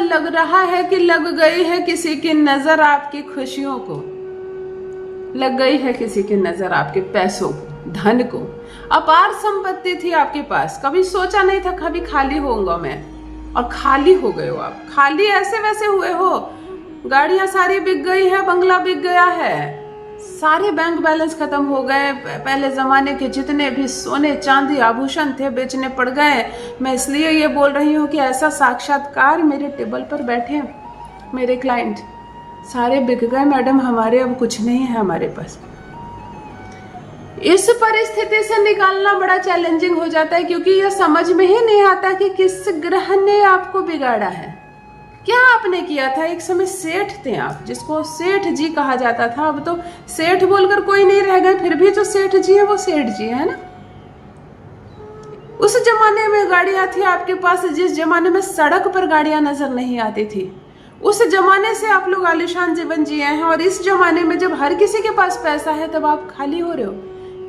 लग रहा है कि लग गई है किसी की नजर आपकी खुशियों को, लग गई है किसी की नजर आपके पैसों को, धन को। अपार संपत्ति थी आपके पास, कभी सोचा नहीं था कभी खाली होऊंगा मैं, और खाली हो गए हो आप। खाली ऐसे वैसे हुए हो, गाड़ियां सारी बिक गई है, बंगला बिक गया है, सारे बैंक बैलेंस खत्म हो गए, पहले जमाने के जितने भी सोने चांदी आभूषण थे बेचने पड़ गए। मैं इसलिए ये बोल रही हूँ कि ऐसा साक्षात्कार मेरे टेबल पर बैठे मेरे क्लाइंट, सारे बिक गए मैडम, हमारे अब कुछ नहीं है हमारे पास। इस परिस्थिति से निकालना बड़ा चैलेंजिंग हो जाता है, क्योंकि यह समझ में ही नहीं आता कि किस ग्रह ने आपको बिगाड़ा है, क्या आपने किया था। एक समय सेठ थे आप, जिसको सेठ जी कहा जाता था, अब तो सेठ बोलकर कोई नहीं रह गए, फिर भी जो सेठ जी है वो सेठ जी है ना। उस जमाने में गाड़ियां थी आपके पास, जिस जमाने में सड़क पर गाड़ियां नजर नहीं आती थी, उस जमाने से आप लोग आलीशान जीवन जिए हैं। और इस जमाने में जब हर किसी के पास पैसा है तब आप खाली हो रहे हो।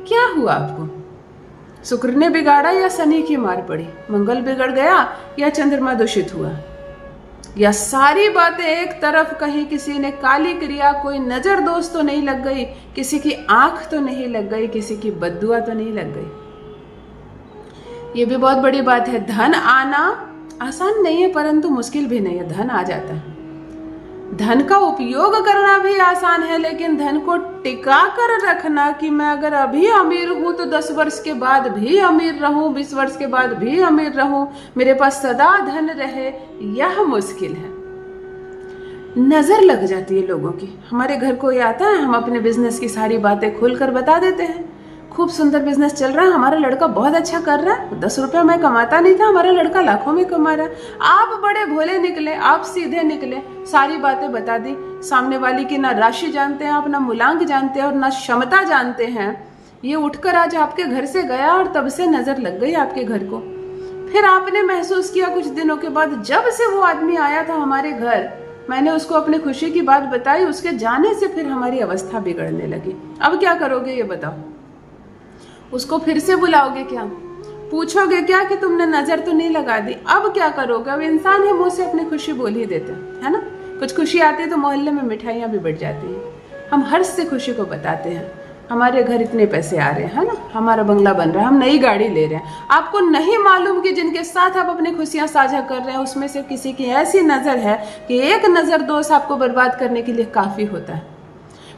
क्या हुआ आपको? शुक्र ने बिगाड़ा या शनि की मार पड़ी? मंगल बिगड़ गया या चंद्रमा दूषित हुआ? या सारी बातें एक तरफ कहीं, किसी ने काली क्रिया, कोई नजर दोष तो नहीं लग गई, किसी की आंख तो नहीं लग गई, किसी की बद्दुआ तो नहीं लग गई। ये भी बहुत बड़ी बात है। धन आना आसान नहीं है, परंतु मुश्किल भी नहीं है, धन आ जाता है। धन का उपयोग करना भी आसान है, लेकिन धन को टिका कर रखना, कि मैं अगर अभी अमीर हूं तो 10 वर्ष के बाद भी अमीर रहूं, 20 वर्ष के बाद भी अमीर रहूं, मेरे पास सदा धन रहे, यह मुश्किल है। नजर लग जाती है लोगों की। हमारे घर कोई आता है, हम अपने बिजनेस की सारी बातें खुलकर बता देते हैं। खूब सुंदर बिजनेस चल रहा है, हमारा लड़का बहुत अच्छा कर रहा है, 10 रुपया मैं कमाता नहीं था, हमारा लड़का लाखों में कमा रहा है। आप बड़े भोले निकले, आप सीधे निकले, सारी बातें बता दी। सामने वाली की ना राशि जानते हैं आप, ना मूलांक जानते हैं और ना क्षमता जानते हैं। ये उठकर आज आपके घर से गया और तब से नजर लग गई आपके घर को। फिर आपने महसूस किया कुछ दिनों के बाद, जब से वो आदमी आया था हमारे घर, मैंने उसको अपनी खुशी की बात बताई, उसके जाने से फिर हमारी अवस्था बिगड़ने लगी। अब क्या करोगे ये बताओ? उसको फिर से बुलाओगे क्या? पूछोगे क्या कि तुमने नजर तो नहीं लगा दी? अब क्या करोगे? अब इंसान है, मुंह से अपनी खुशी बोल ही देते हैं, है ना। कुछ खुशी आती है तो मोहल्ले में मिठाइयां भी बढ़ जाती हैं। हम हर्ष से खुशी को बताते हैं, हमारे घर इतने पैसे आ रहे हैं, है ना, हमारा बंगला बन रहा है, हम नई गाड़ी ले रहे हैं। आपको नहीं मालूम कि जिनके साथ आप अपनी खुशियां साझा कर रहे हैं, उसमें से किसी की ऐसी नजर है कि एक नजर दोष आपको बर्बाद करने के लिए काफी होता है।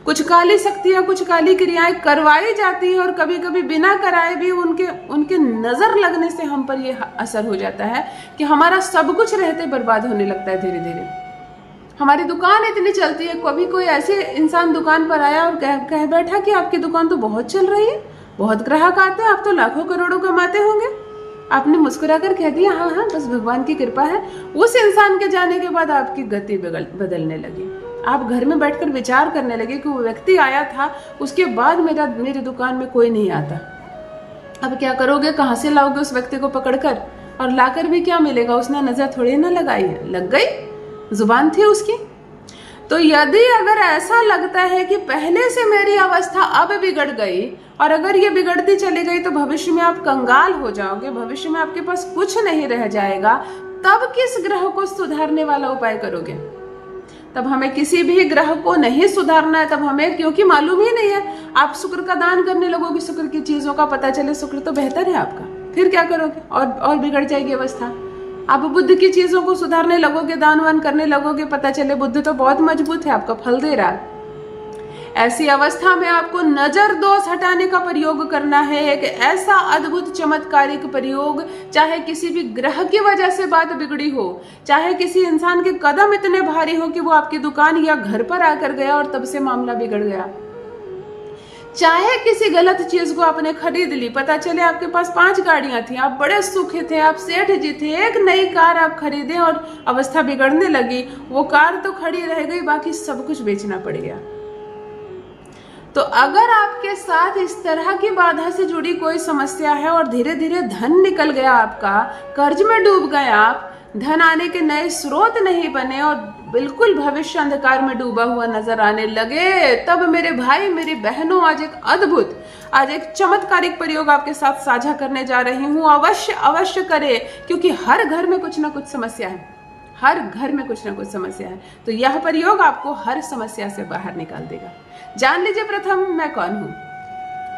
कुछ काली शक्तियां, कुछ काली क्रियाएं करवाई जाती है, और कभी कभी बिना कराए भी उनके नजर लगने से हम पर यह असर हो जाता है कि हमारा सब कुछ रहते बर्बाद होने लगता है धीरे धीरे। हमारी दुकान इतनी चलती है, कभी कोई ऐसे इंसान दुकान पर आया और कह बैठा कि आपकी दुकान तो बहुत चल रही है, बहुत ग्राहक आते हैं, आप तो लाखों करोड़ों कमाते होंगे। आपने मुस्कुराकर कह दिया हाँ हाँ बस भगवान की कृपा है। उस इंसान के जाने के बाद आपकी गति बदलने लगी। आप घर में बैठकर विचार करने लगे कि वो व्यक्ति आया था, उसके बाद मेरी दुकान में कोई नहीं आता। अब क्या करोगे? कहाँ से लाओगे उस व्यक्ति को पकड़कर? और लाकर भी क्या मिलेगा? उसने नजर थोड़ी ना लगाई है, लग गई, जुबान थी उसकी। तो यदि अगर ऐसा लगता है कि पहले से मेरी अवस्था अब बिगड़ गई, और अगर ये बिगड़ती चली गई तो भविष्य में आप कंगाल हो जाओगे, भविष्य में आपके पास कुछ नहीं रह जाएगा, तब किस ग्रह को सुधारने वाला उपाय करोगे? तब हमें किसी भी ग्रह को नहीं सुधारना है। तब हमें, क्योंकि मालूम ही नहीं है, आप शुक्र का दान करने लगोगे, शुक्र की चीजों का पता चले शुक्र तो बेहतर है आपका, फिर क्या करोगे? और बिगड़ जाएगी अवस्था। आप बुद्ध की चीजों को सुधारने लगोगे, दान वान करने लगोगे, पता चले बुद्ध तो बहुत मजबूत है, आपका फल दे रहा। ऐसी अवस्था में आपको नजर दोष हटाने का प्रयोग करना है, एक ऐसा अद्भुत चमत्कारिक प्रयोग, चाहे किसी भी ग्रह की वजह से बात बिगड़ी हो, चाहे किसी इंसान के कदम इतने भारी हो कि वो आपकी दुकान या घर पर आकर गया और तब से मामला बिगड़ गया, चाहे किसी गलत चीज को आपने खरीद ली, पता चले आपके पास 5 गाड़ियां थी, आप बड़े सुखी थे, आप सेठ जी थे, एक नई कार आप खरीदे और अवस्था बिगड़ने लगी, वो कार तो खड़ी रह गई, बाकी सब कुछ बेचना पड़ गया। तो अगर आपके साथ इस तरह की बाधा से जुड़ी कोई समस्या है और धीरे धीरे धन निकल गया आपका, कर्ज में डूब गए आप, धन आने के नए स्रोत नहीं बने और बिल्कुल भविष्य अंधकार में डूबा हुआ नजर आने लगे, तब मेरे भाई मेरी बहनों, आज एक चमत्कारिक प्रयोग आपके साथ साझा करने जा रही हूँ। अवश्य अवश्य करे, क्योंकि हर घर में कुछ ना कुछ समस्या है, हर घर में कुछ ना कुछ समस्या है, तो यह प्रयोग आपको हर समस्या से बाहर निकाल देगा। जान लीजिए प्रथम मैं कौन हूँ।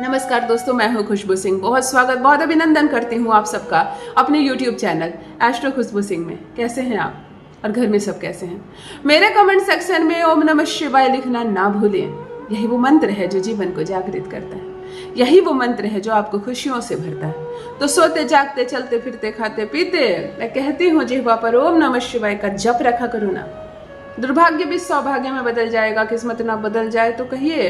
नमस्कार दोस्तों, मैं हूँ खुशबू सिंह। बहुत स्वागत, बहुत अभिनंदन करती हूँ आप सबका अपने YouTube चैनल एस्ट्रो खुशबू सिंह में। कैसे हैं आप और घर में सब कैसे हैं? मेरे कमेंट सेक्शन में ओम नमः शिवाय लिखना ना भूलें। यही वो मंत्र है जो जीवन को जागृत करता है, यही वो मंत्र है जो आपको खुशियों से भरता है। तो सोते जागते चलते फिरते खाते पीते मैं कहती हूँ जिह्वा पर ओम नमः शिवाय का जप रखा करो ना। दुर्भाग्य भी सौभाग्य में बदल जाएगा, किस्मत ना बदल जाए तो कहिए।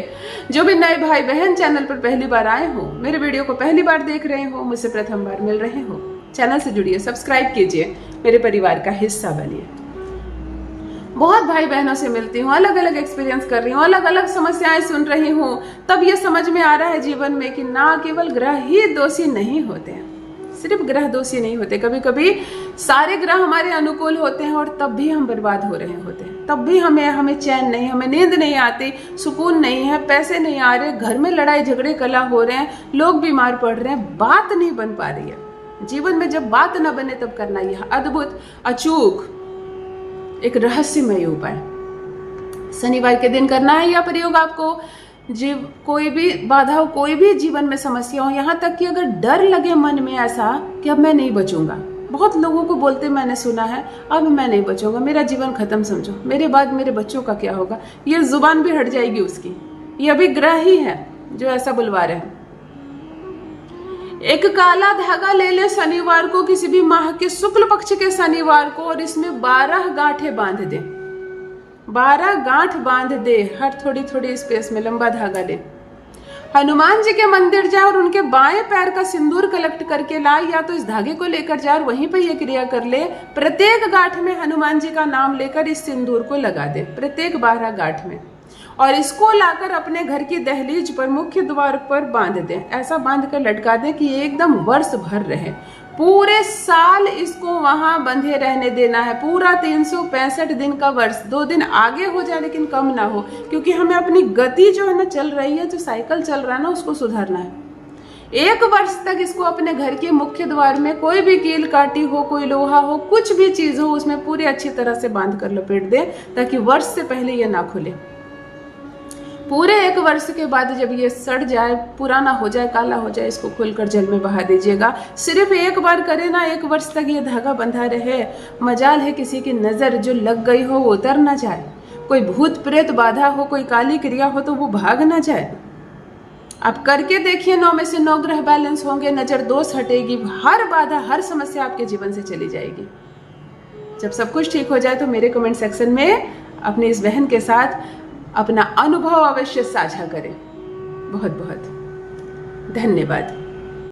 जो भी नए भाई बहन चैनल पर पहली बार आए हो, मेरे वीडियो को पहली बार देख रहे हो, मुझसे प्रथम बार मिल रहे हो, चैनल से जुड़िए, सब्सक्राइब कीजिए, मेरे परिवार का हिस्सा बनिए। बहुत भाई बहनों से मिलती हूँ, अलग अलग एक्सपीरियंस कर रही हूँ, अलग अलग समस्याएं सुन रही हूँ, तब ये समझ में आ रहा है जीवन में कि ना केवल ग्रह ही दोषी नहीं होते हैं, सिर्फ ग्रह दोषी नहीं होते, कभी कभी सारे ग्रह हमारे अनुकूल होते हैं और तब भी हम बर्बाद हो रहे होते हैं, तब भी हमें चैन नहीं, हमें नींद नहीं आती, सुकून नहीं है, पैसे नहीं आ रहे, घर में लड़ाई झगड़े कला हो रहे हैं, लोग बीमार पड़ रहे हैं, बात नहीं बन पा रही है। जीवन में जब बात न बने तब करना यह अद्भुत अचूक एक रहस्यमय उपाय शनिवार के दिन करना है। यह प्रयोग आपको कोई भी बाधा हो, कोई भी जीवन में समस्या हो, यहाँ तक कि अगर डर लगे मन में ऐसा कि अब मैं नहीं बचूंगा, बहुत लोगों को बोलते मैंने सुना है अब मैं नहीं बचूंगा, मेरा जीवन खत्म समझो, मेरे बाद मेरे बच्चों का क्या होगा, ये जुबान भी हट जाएगी उसकी। ये अभी ग्रह ही है जो ऐसा बुलवा रहे हैं। एक काला धागा ले ले शनिवार को, किसी भी माह के शुक्ल पक्ष के शनिवार को, और इसमें 12 गांठें बांध दे, 12 गांठ बांध दे, हर थोड़ी थोड़ी स्पेस में लंबा धागा ले। हनुमान जी के मंदिर जा और उनके बाएं पैर का सिंदूर कलेक्ट करके ला, या तो इस धागे को लेकर जा और वहीं पे ये क्रिया कर ले। प्रत्येक गांठ में हनुमान जी का नाम लेकर इस सिंदूर को लगा दे, प्रत्येक 12 गांठ में, और इसको लाकर अपने घर की दहलीज पर मुख्य द्वार पर बांध दे। ऐसा बांध कर लटका दे कि ये एकदम वर्ष भर रहे, पूरे साल इसको वहां बंधे रहने देना है, पूरा 365 दिन का वर्ष। 2 दिन आगे हो जाए लेकिन कम ना हो, क्योंकि हमें अपनी गति जो है ना चल रही है, जो साइकिल चल रहा है ना, उसको सुधारना है। 1 वर्ष तक इसको अपने घर के मुख्य द्वार में कोई भी कील काटी हो, कोई लोहा हो, कुछ भी चीज हो, उसमें पूरी अच्छी तरह से बांध कर लपेट दे, ताकि वर्ष से पहले ये ना खुले। पूरे 1 वर्ष के बाद जब ये सड़ जाए, पुराना हो जाए, काला हो जाए, इसको खोलकर जल में बहा दीजिएगा। सिर्फ 1 बार करे ना, 1 वर्ष तक ये धागा बंधा रहे। मजाल है किसी की नजर जो लग गई हो वो उतर ना जाए, कोई भूत प्रेत बाधा हो, कोई काली क्रिया हो तो वो भाग ना जाए। आप करके देखिए, 9 में से 9 ग्रह बैलेंस होंगे, नजर दोष हटेगी, हर बाधा हर समस्या आपके जीवन से चली जाएगी। जब सब कुछ ठीक हो जाए तो मेरे कमेंट सेक्शन में अपनी इस बहन के साथ अपना अनुभव अवश्य साझा करें। बहुत बहुत धन्यवाद।